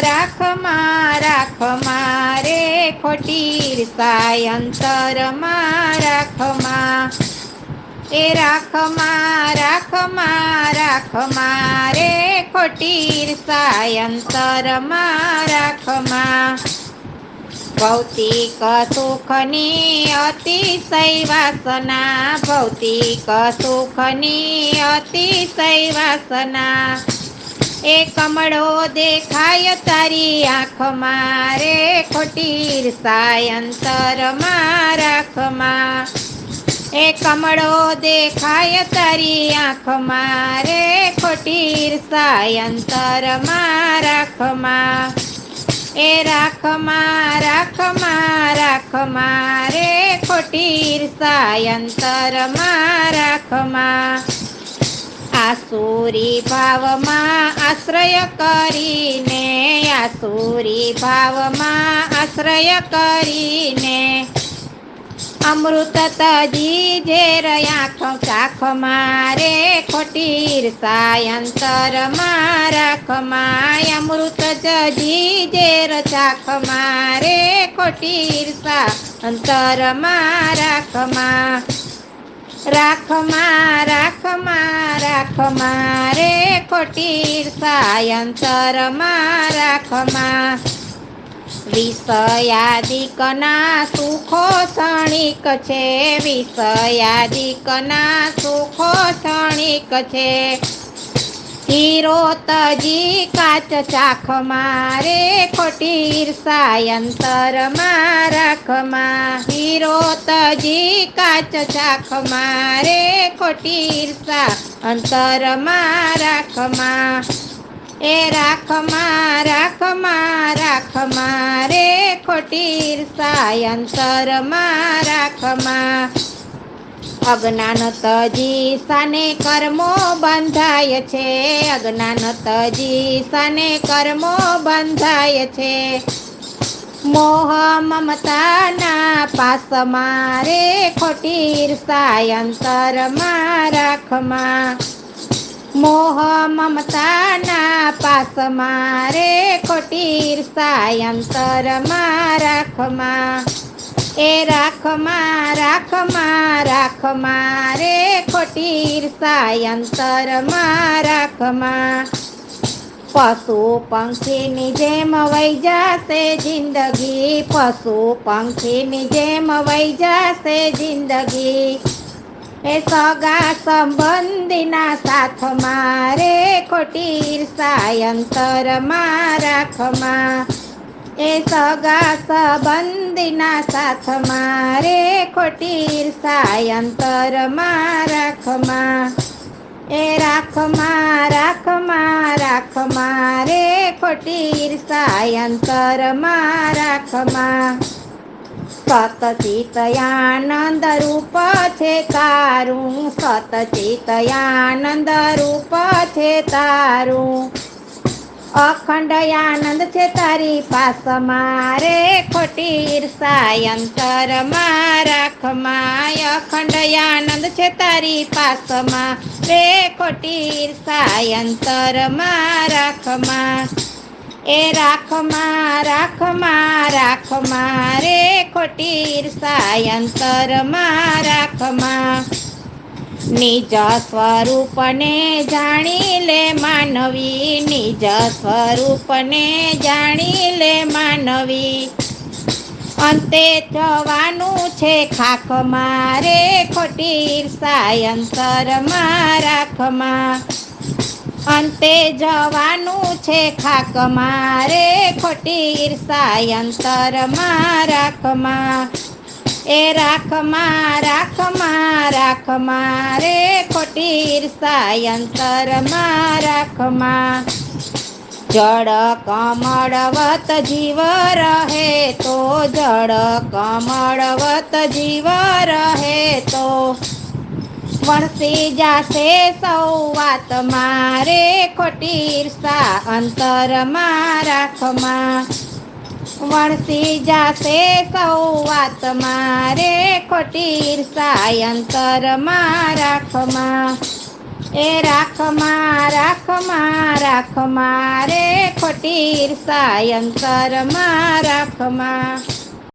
રાખમાં રે ખોટી ઈર્ષા અંતરમાં રાખમાં. એ રાખમાં રે ખોટી ઈર્ષા અંતરમાં રાખમાં. ભૌતિક સુખની અતિશય વાસના, ભૌતિક સુખની અતિશય વાસના. એ કમળો દેખાય તારી આંખમાં રે ખોટી ઈર્ષા અંતરમાં રાખમાં. એ કમળો દેખાય તારી આંખમાં રે ખોટી ઈર્ષા અંતરમાં રાખમાં. એ રાખમાં રે ખોટી ઈર્ષા અંતરમાં રાખમાં. આસુરી ભાવમાં આશ્રય કરીને, આસુરી ભાવમાં આશ્રય કરીને. અમૃત તજી ઝેર આંખ ચાખમાં રે ખોટી ઈર્ષા અંતરમાં રાખમાં. અમૃત તજી ઝેર ચાખમાં રે ખોટી ઈર્ષા અંતરમાં રાખમાં. રાખમાં રે ખોટી ઈર્ષા અંતરમાં રાખમાં. વિષયાદિકના સુખો ક્ષણિક છે, વિષયાદિકના સુખો ક્ષણિક છે. હીરો તજી કાચ ચાખમાં રે ખોટી ઈર્ષા અંતરમાં રાખમાં. હીરો તજી કાચ ચાખમાં રે ખોટી ઈર્ષા અંતરમાં રાખમાં. એ રાખમાં રે ખોટી ઈર્ષા અંતરમાં રાખમાં. અજ્ઞાન તજી સાને કર્મો બંધાય છે, અજ્ઞાન તજી સાને કર્મો બંધાય છે. મોહ મમતાના પાસમાં રે ખોટી ઈર્ષા અંતરમાં રાખમાં. મોહ મમતાના પાસમાં રે ખોટી ઈર્ષા અંતરમાં રાખમાં. એ રાખમાં રે ખોટી ઈર્ષા અંતરમાં રાખમાં. પશુ પંખીની જેમ વહી જશે જિંદગી, પશુ પંખીની જેમ વહી જશે જિંદગી. એ સગા સંબંધીના સાથમાં રે ખોટી ઈર્ષા અંતરમાં રાખમાં. એ સગા સંબંધીના સાથમાં રે ખોટી ઈર્ષા અંતરમાં રાખમાં. એ રાખમાં રે ખોટી ઈર્ષા અંતરમાં રાખમાં. સતચિત આનંદ રૂપ છે તારું, સતચિત આનંદ રૂપ છે તારું. અખંડ આનંદ છે તારી પાસમાં રે ખોટી ઈર્ષા અંતરમાં રાખમાં. અખંડ આનંદ છે તારી પાસમાં રે ખોટી ઈર્ષા અંતરમાં રાખમાં. એ રાખમાં રે ખોટી ઈર્ષા અંતરમાં રાખમાં. નિજ સ્વરૂપને જાણી લે માનવી, નિજ સ્વરૂપને જાણી લે માનવી. અંતે જવાનું છે ખાખમાં રે ખોટી ઈર્ષા અંતરમાં રાખમાં. અંતે જવાનું છે ખાખમાં રે ખોટી ઈર્ષા અંતરમાં રાખમાં. એ રાખમાં રે ખોટી ઈર્ષા અંતરમાં રાખમાં. જળ કમળવત જીવ રહે તો, જળ કમળવત જીવ રહે તો. વણસી જાશે સૌ વાત મારે ખોટી ઈર્ષા અંતરમાં રાખમાં. વણસી જાશે સૌ વાત મારે ખોટી ઈર્ષા અંતરમાં રાખમાં. એ રાખમાં રે ખોટી ઈર્ષા અંતરમાં રાખમાં.